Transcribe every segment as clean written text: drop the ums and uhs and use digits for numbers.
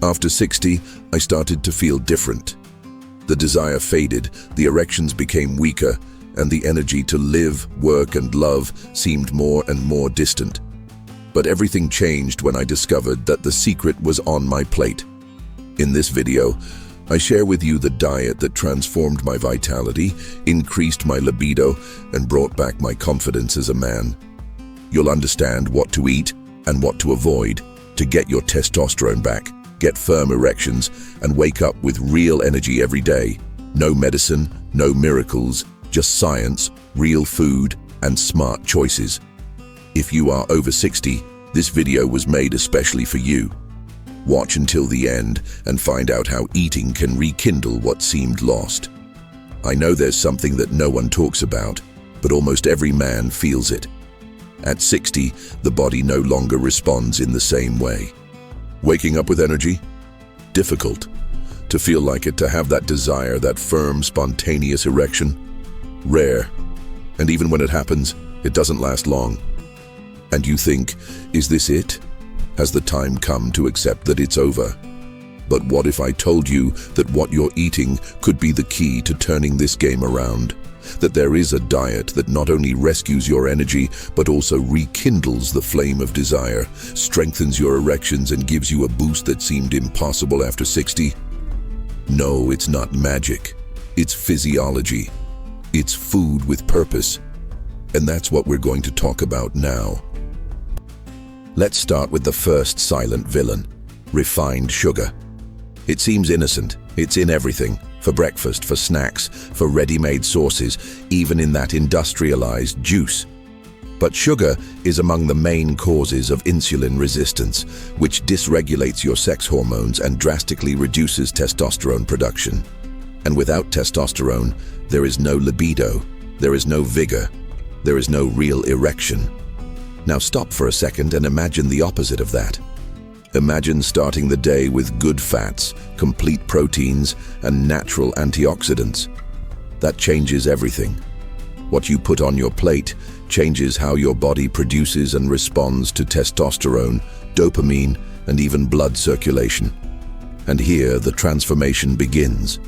After 60, I started to feel different. The desire faded, the erections became weaker, and the energy to live, work, and love seemed more and more distant. But everything changed when I discovered that the secret was on my plate. In this video, I share with you the diet that transformed my vitality, increased my libido, and brought back my confidence as a man. You'll understand what to eat and what to avoid to get your testosterone back, get firm erections, and wake up with real energy every day. No medicine, no miracles, just science, real food, and smart choices. If you are over 60, this video was made especially for you. Watch until the end and find out how eating can rekindle what seemed lost. I know there's something that no one talks about, but almost every man feels it. At 60, the body no longer responds in the same way. Waking up with energy? Difficult. To feel like it, to have that desire, that firm, spontaneous erection? Rare. And even when it happens, it doesn't last long. And you think, is this it? Has the time come to accept that it's over? But what if I told you that what you're eating could be the key to turning this game around? That there is a diet that not only rescues your energy, but also rekindles the flame of desire, strengthens your erections, and gives you a boost that seemed impossible after 60? No, it's not magic. It's physiology. It's food with purpose. And that's what we're going to talk about now. Let's start with the first silent villain, refined sugar. It seems innocent. It's in everything. For breakfast, for snacks, for ready-made sauces, even in that industrialized juice. But sugar is among the main causes of insulin resistance, which dysregulates your sex hormones and drastically reduces testosterone production. And without testosterone, there is no libido, there is no vigor, there is no real erection. Now stop for a second and imagine the opposite of that. Imagine starting the day with good fats, complete proteins, and natural antioxidants. That changes everything. What you put on your plate changes how your body produces and responds to testosterone, dopamine, and even blood circulation. And here the transformation begins.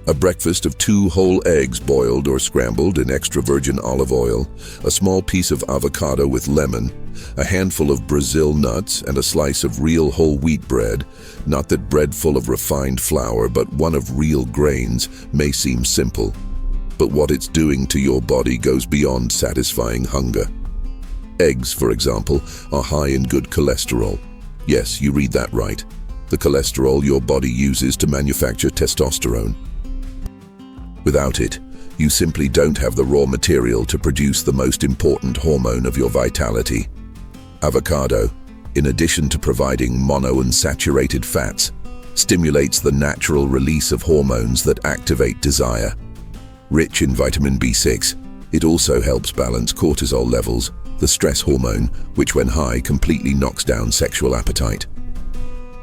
A breakfast of 2 whole eggs boiled or scrambled in extra virgin olive oil, a small piece of avocado with lemon, a handful of Brazil nuts, and a slice of real whole wheat bread. Not that bread full of refined flour, but one of real grains, may seem simple. But what it's doing to your body goes beyond satisfying hunger. Eggs, for example, are high in good cholesterol. Yes, you read that right. The cholesterol your body uses to manufacture testosterone. Without it, you simply don't have the raw material to produce the most important hormone of your vitality. Avocado, in addition to providing monounsaturated fats, stimulates the natural release of hormones that activate desire. Rich in vitamin B6, it also helps balance cortisol levels, the stress hormone, which when high completely knocks down sexual appetite.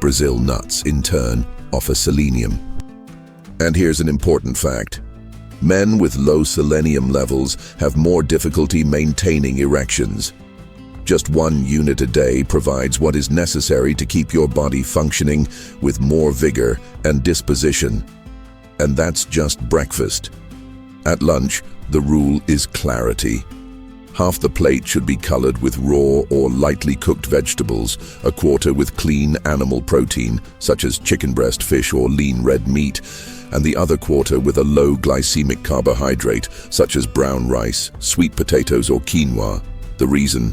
Brazil nuts, in turn, offer selenium. And here's an important fact. Men with low selenium levels have more difficulty maintaining erections. Just 1 unit a day provides what is necessary to keep your body functioning with more vigor and disposition. And that's just breakfast. At lunch, the rule is clarity. Half the plate should be colored with raw or lightly cooked vegetables, a quarter with clean animal protein, such as chicken breast, fish, or lean red meat, and the other quarter with a low glycemic carbohydrate, such as brown rice, sweet potatoes, or quinoa. The reason?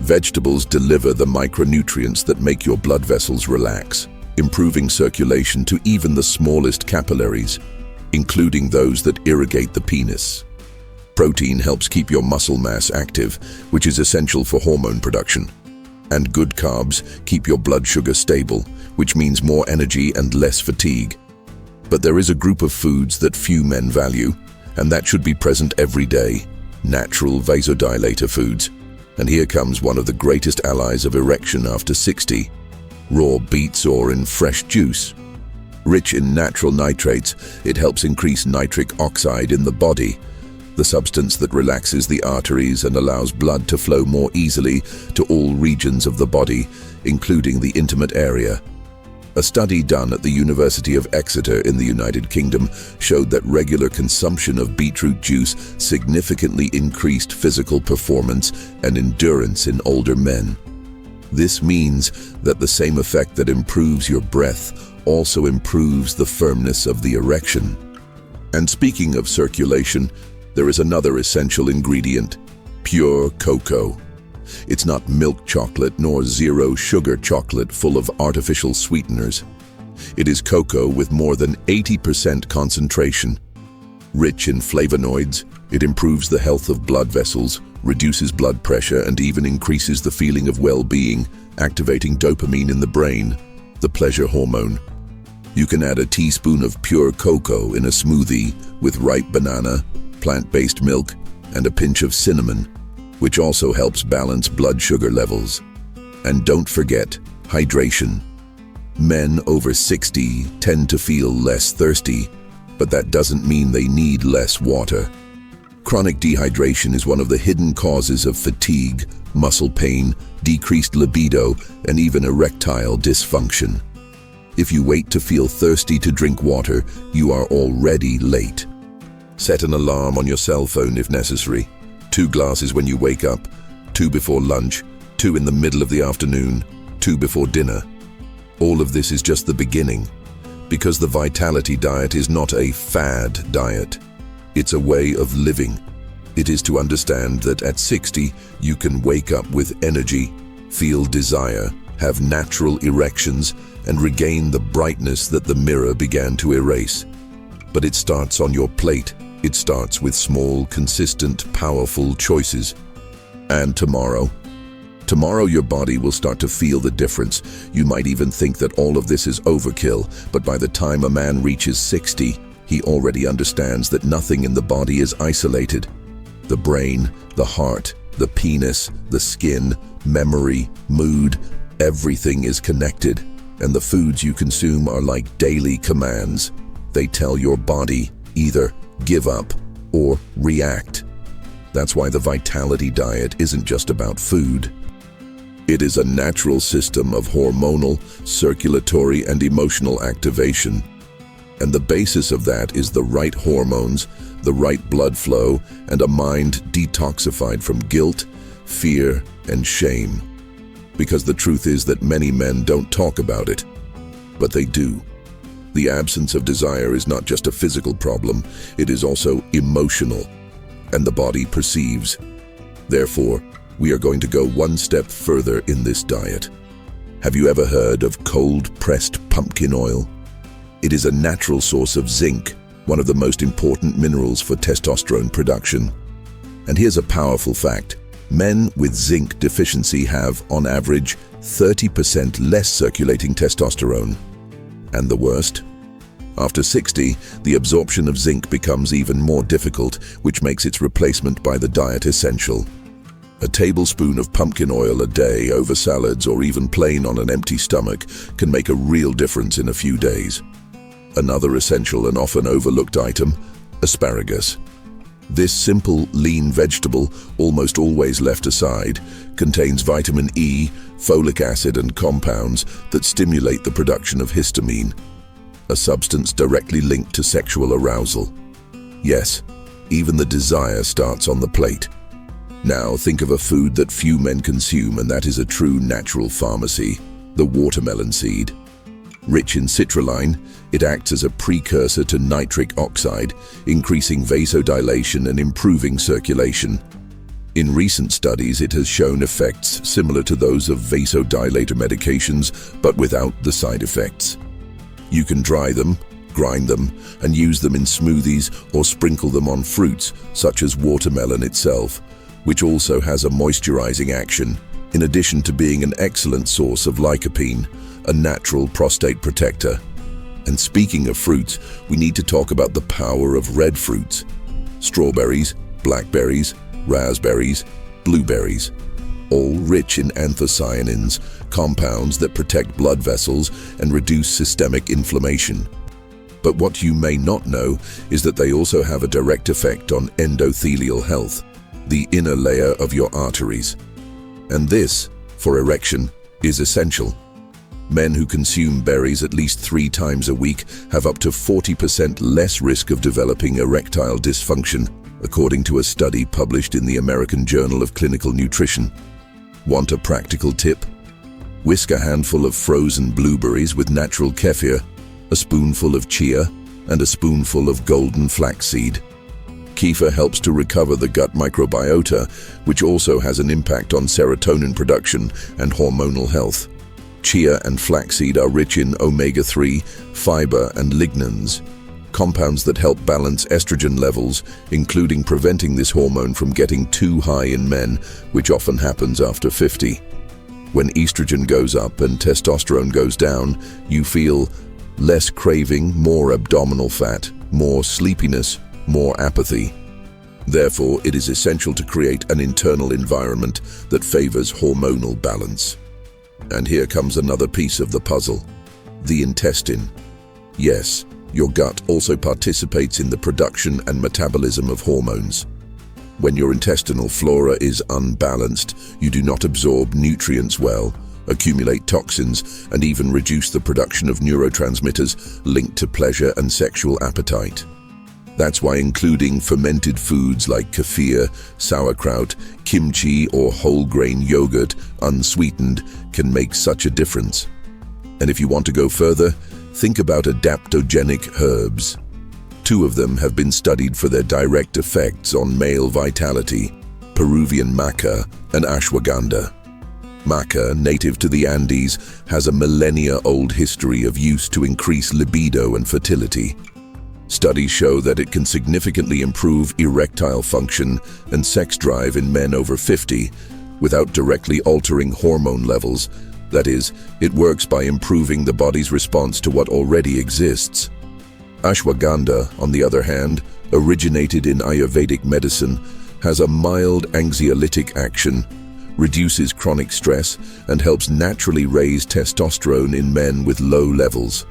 Vegetables deliver the micronutrients that make your blood vessels relax, improving circulation to even the smallest capillaries, including those that irrigate the penis. Protein helps keep your muscle mass active, which is essential for hormone production. And good carbs keep your blood sugar stable, which means more energy and less fatigue. But there is a group of foods that few men value, and that should be present every day: natural vasodilator foods. And here comes one of the greatest allies of erection after 60: raw beets or in fresh juice. Rich in natural nitrates, it helps increase nitric oxide in the body, the substance that relaxes the arteries and allows blood to flow more easily to all regions of the body, including the intimate area. A study done at the University of Exeter in the United Kingdom showed that regular consumption of beetroot juice significantly increased physical performance and endurance in older men. This means that the same effect that improves your breath also improves the firmness of the erection. And speaking of circulation, there is another essential ingredient: pure cocoa. It's not milk chocolate nor zero-sugar chocolate full of artificial sweeteners. It is cocoa with more than 80% concentration. Rich in flavonoids, it improves the health of blood vessels, reduces blood pressure, and even increases the feeling of well-being, activating dopamine in the brain, the pleasure hormone. You can add a teaspoon of pure cocoa in a smoothie with ripe banana, plant-based milk, and a pinch of cinnamon, which also helps balance blood sugar levels. And don't forget hydration. Men over 60 tend to feel less thirsty, but that doesn't mean they need less water. Chronic dehydration is one of the hidden causes of fatigue, muscle pain, decreased libido, and even erectile dysfunction. If you wait to feel thirsty to drink water, you are already late. Set an alarm on your cell phone if necessary. 2 glasses when you wake up, 2 before lunch, 2 in the middle of the afternoon, 2 before dinner. All of this is just the beginning, because the Vitality Diet is not a fad diet. It's a way of living. It is to understand that at 60, you can wake up with energy, feel desire, have natural erections, and regain the brightness that the mirror began to erase. But it starts on your plate. It starts with small, consistent, powerful choices. And tomorrow your body will start to feel the difference. You might even think that all of this is overkill, but by the time a man reaches 60, he already understands that nothing in the body is isolated. The brain, the heart, the penis, the skin, memory, mood, everything is connected. And the foods you consume are like daily commands. They tell your body either give up or react. That's why the Vitality Diet isn't just about food. It is a natural system of hormonal, circulatory, and emotional activation. And the basis of that is the right hormones, the right blood flow, and a mind detoxified from guilt, fear, and shame. Because the truth is that many men don't talk about it, but they do. The absence of desire is not just a physical problem, it is also emotional, and the body perceives. Therefore, we are going to go one step further in this diet. Have you ever heard of cold-pressed pumpkin oil? It is a natural source of zinc, one of the most important minerals for testosterone production. And here's a powerful fact. Men with zinc deficiency have, on average, 30% less circulating testosterone. And the worst? After 60, the absorption of zinc becomes even more difficult, which makes its replacement by the diet essential. A tablespoon of pumpkin oil a day over salads or even plain on an empty stomach can make a real difference in a few days. Another essential and often overlooked item, asparagus. This simple, lean vegetable, almost always left aside, contains vitamin E, folic acid, and compounds that stimulate the production of histamine, a substance directly linked to sexual arousal. Yes, even the desire starts on the plate. Now think of a food that few men consume, and that is a true natural pharmacy, the watermelon seed. Rich in citrulline, it acts as a precursor to nitric oxide, increasing vasodilation and improving circulation. In recent studies, it has shown effects similar to those of vasodilator medications, but without the side effects. You can dry them, grind them, and use them in smoothies or sprinkle them on fruits, such as watermelon itself, which also has a moisturizing action, in addition to being an excellent source of lycopene, a natural prostate protector. And speaking of fruits, we need to talk about the power of red fruits. Strawberries, blackberries, raspberries, blueberries, all rich in anthocyanins, compounds that protect blood vessels and reduce systemic inflammation. But what you may not know is that they also have a direct effect on endothelial health, the inner layer of your arteries. And this, for erection, is essential. Men who consume berries at least 3 times a week have up to 40% less risk of developing erectile dysfunction, according to a study published in the American Journal of Clinical Nutrition. Want a practical tip? Whisk a handful of frozen blueberries with natural kefir, a spoonful of chia, and a spoonful of golden flaxseed. Kefir helps to recover the gut microbiota, which also has an impact on serotonin production and hormonal health. Chia and flaxseed are rich in omega-3, fiber, and lignans, compounds that help balance estrogen levels, including preventing this hormone from getting too high in men, which often happens after 50. When estrogen goes up and testosterone goes down, you feel less craving, more abdominal fat, more sleepiness, more apathy. Therefore, it is essential to create an internal environment that favors hormonal balance. And here comes another piece of the puzzle: the intestine. Yes, your gut also participates in the production and metabolism of hormones. When your intestinal flora is unbalanced, you do not absorb nutrients well, accumulate toxins, and even reduce the production of neurotransmitters linked to pleasure and sexual appetite. That's why including fermented foods like kefir, sauerkraut, kimchi, or whole grain yogurt, unsweetened, can make such a difference. And if you want to go further, think about adaptogenic herbs. 2 of them have been studied for their direct effects on male vitality: Peruvian maca and ashwagandha. Maca, native to the Andes, has a millennia-old history of use to increase libido and fertility. Studies show that it can significantly improve erectile function and sex drive in men over 50 without directly altering hormone levels. That is, it works by improving the body's response to what already exists. Ashwagandha, on the other hand, originated in Ayurvedic medicine, has a mild anxiolytic action, reduces chronic stress, and helps naturally raise testosterone in men with low levels.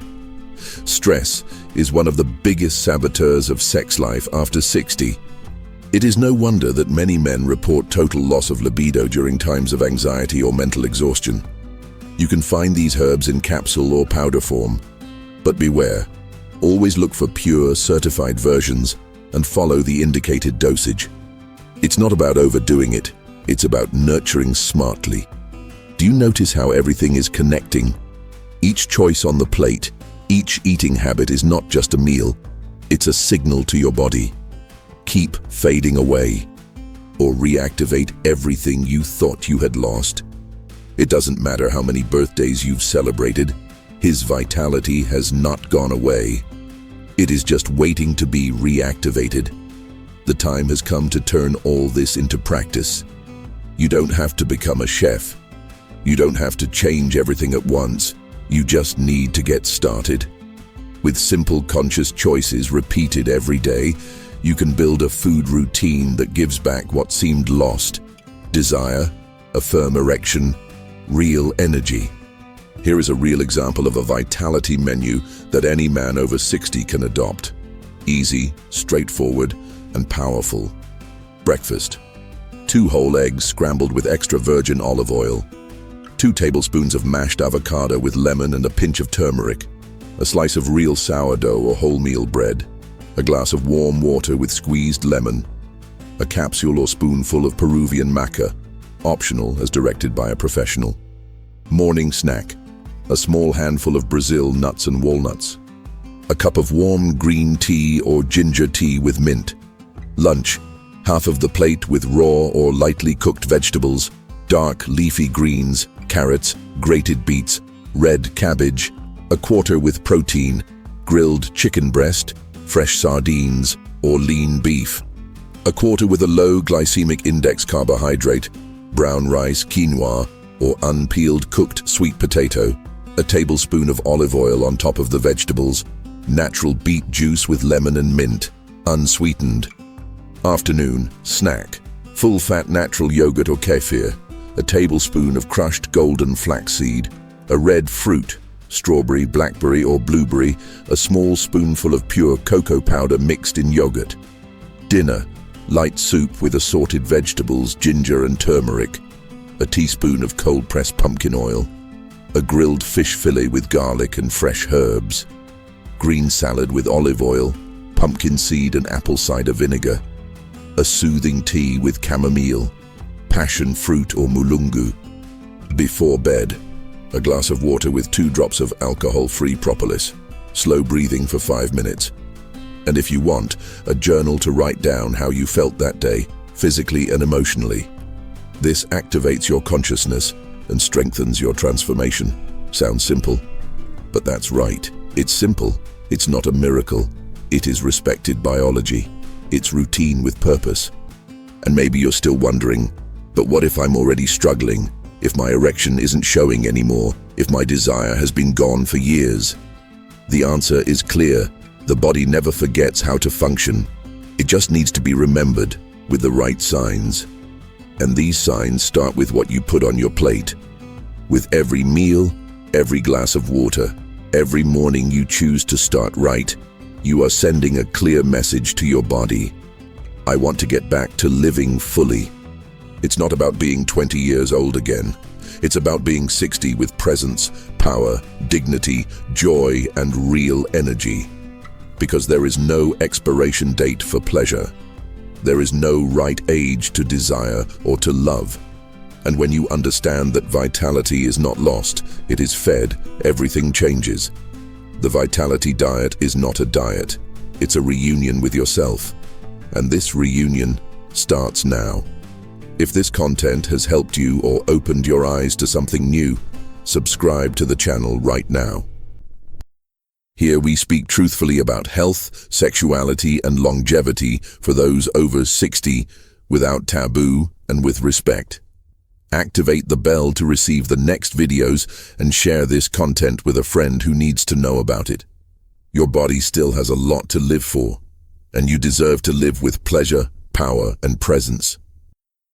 Stress is one of the biggest saboteurs of sex life after 60. It is no wonder that many men report total loss of libido during times of anxiety or mental exhaustion. You can find these herbs in capsule or powder form. But beware, always look for pure, certified versions and follow the indicated dosage. It's not about overdoing it, it's about nurturing smartly. Do you notice how everything is connecting? Each choice on the plate, each eating habit is not just a meal, it's a signal to your body. Keep fading away, or reactivate everything you thought you had lost. It doesn't matter how many birthdays you've celebrated, his vitality has not gone away. It is just waiting to be reactivated. The time has come to turn all this into practice. You don't have to become a chef. You don't have to change everything at once. You just need to get started. With simple, conscious choices repeated every day, you can build a food routine that gives back what seemed lost: desire, a firm erection, real energy. Here is a real example of a vitality menu that any man over 60 can adopt. Easy, straightforward, and powerful. Breakfast: 2 whole eggs scrambled with extra virgin olive oil, 2 tablespoons of mashed avocado with lemon and a pinch of turmeric, a slice of real sourdough or wholemeal bread, a glass of warm water with squeezed lemon, a capsule or spoonful of Peruvian maca, optional as directed by a professional. Morning snack: a small handful of Brazil nuts and walnuts, a cup of warm green tea or ginger tea with mint. Lunch: half of the plate with raw or lightly cooked vegetables, dark leafy greens, carrots, grated beets, red cabbage, a quarter with protein, grilled chicken breast, fresh sardines, or lean beef, a quarter with a low glycemic index carbohydrate, brown rice, quinoa, or unpeeled cooked sweet potato, a tablespoon of olive oil on top of the vegetables, natural beet juice with lemon and mint, unsweetened. Afternoon snack: full-fat natural yogurt or kefir, a tablespoon of crushed golden flaxseed, a red fruit, strawberry, blackberry, or blueberry, a small spoonful of pure cocoa powder mixed in yogurt. Dinner: light soup with assorted vegetables, ginger and turmeric, a teaspoon of cold-pressed pumpkin oil. A grilled fish fillet with garlic and fresh herbs. Green salad with olive oil, pumpkin seed and apple cider vinegar. A soothing tea with chamomile, passion fruit or mulungu. Before bed, a glass of water with 2 drops of alcohol-free propolis. Slow breathing for 5 minutes. And if you want, a journal to write down how you felt that day, physically and emotionally. This activates your consciousness and strengthens your transformation. Sounds simple, but that's right. It's simple. It's not a miracle. It is respected biology. It's routine with purpose. And maybe you're still wondering, but what if I'm already struggling? If my erection isn't showing anymore? If my desire has been gone for years? The answer is clear. The body never forgets how to function. It just needs to be remembered with the right signs. And these signs start with what you put on your plate. With every meal, every glass of water, every morning you choose to start right, you are sending a clear message to your body. I want to get back to living fully. It's not about being 20 years old again. It's about being 60 with presence, power, dignity, joy, and real energy. Because there is no expiration date for pleasure. There is no right age to desire or to love. And when you understand that vitality is not lost, it is fed, everything changes. The Vitality Diet is not a diet. It's a reunion with yourself. And this reunion starts now. If this content has helped you or opened your eyes to something new, subscribe to the channel right now. Here we speak truthfully about health, sexuality, and longevity for those over 60, without taboo and with respect. Activate the bell to receive the next videos and share this content with a friend who needs to know about it. Your body still has a lot to live for, and you deserve to live with pleasure, power, and presence.